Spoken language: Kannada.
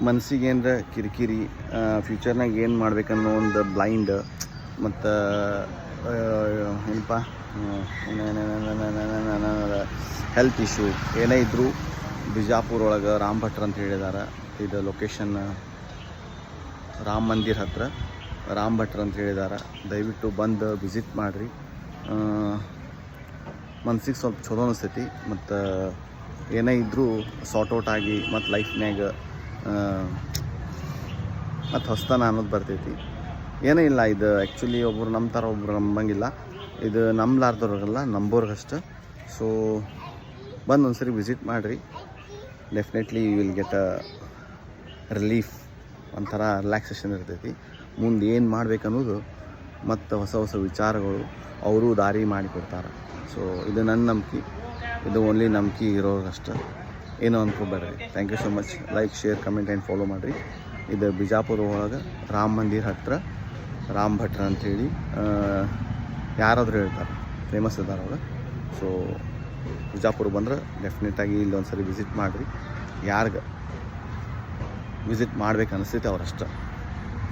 ಮನ್ಸಿಗೆ ಏನರ ಕಿರಿಕಿರಿ, ಫ್ಯೂಚರ್ನಾಗ ಏನು ಮಾಡ್ಬೇಕನ್ನೋ ಒಂದು ಬ್ಲೈಂಡ್ ಮತ್ತು ಏನಪ್ಪ ಹೆಲ್ತ್ ಇಶ್ಯೂ ಏನೇ ಇದ್ದರೂ ಬಿಜಾಪುರ ಒಳಗೆ ರಾಮ್ ಭಟ್ರು ಅಂತ ಹೇಳಿದಾರೆ. ಇದು ಲೊಕೇಶನ್ ರಾಮ ಮಂದಿರ ಹತ್ರ ರಾಮ್ ಭಟ್ರು ಅಂತ ಹೇಳಿದಾರೆ. ದಯವಿಟ್ಟು ಬಂದು ವಿಸಿಟ್ ಮಾಡಿರಿ. ಮನ್ಸಿಗೆ ಸ್ವಲ್ಪ ಚಲೋ ಅನಿಸ್ತೈತಿ ಮತ್ತು ಏನೇ ಇದ್ದರೂ ಸಾರ್ಟ್ ಔಟ್ ಆಗಿ ಮತ್ತು ಲೈಫ್ನಾಗ ಮತ್ತು ಹೊಸ್ತನ ಅನ್ನೋದು ಬರ್ತೈತಿ. ಏನೂ ಇಲ್ಲ, ಇದು ಆ್ಯಕ್ಚುಲಿ ಒಬ್ಬರು ನಂಬ್ತಾರೆ, ಒಬ್ಬರು ನಂಬಂಗಿಲ್ಲ. ಇದು ನಂಬಲಾರ್ದವ್ರಿಗಲ್ಲ, ನಂಬೋರ್ಗಷ್ಟೆ. ಸೊ ಬಂದು ಒಂದ್ಸರಿ ವಿಸಿಟ್ ಮಾಡಿರಿ. Definitely you will get a relief, ಒಂಥರ ರಿಲ್ಯಾಕ್ಸೇಷನ್ ಇರ್ತೈತಿ. ಮುಂದೆ ಏನು ಮಾಡ್ಬೇಕನ್ನೋದು ಮತ್ತು ಹೊಸ ಹೊಸ ವಿಚಾರಗಳು ಅವರು ದಾರಿ ಮಾಡಿಕೊಡ್ತಾರೆ. ಸೊ ಇದು ನನ್ನ ನಂಬಿಕೆ, ಇದು ಓನ್ಲಿ ನಂಬಿಕೆ ಇರೋರಷ್ಟೆ, ಏನೋ ಅಂದ್ಕೊಬೇಡ್ರಿ. Thank you so much. Like, share, comment and follow ಮಾಡಿರಿ. ಇದು ಬಿಜಾಪುರ ಒಳಗೆ ರಾಮ ಮಂದಿರ ಹತ್ರ ರಾಮ್ ಭಟ್ರ ಅಂಥೇಳಿ ಯಾರಾದರೂ ಹೇಳ್ತಾರೆ, ಫೇಮಸ್ ಇದ್ದಾರೆ ಅವರು. ಸೊ ಬಿಜಾಪುರ ಬಂದ್ರೆ ಡೆಫಿನೆಟಾಗಿ ಇಲ್ಲಿ ಒಂದು ಸರಿ ವಿಸಿಟ್ ಮಾಡಿರಿ. ಯಾರಿಗೆ ವಿಸಿಟ್ ಮಾಡ್ಬೇಕು ಅನಿಸ್ತೈತೆ ಅವರಷ್ಟೇ.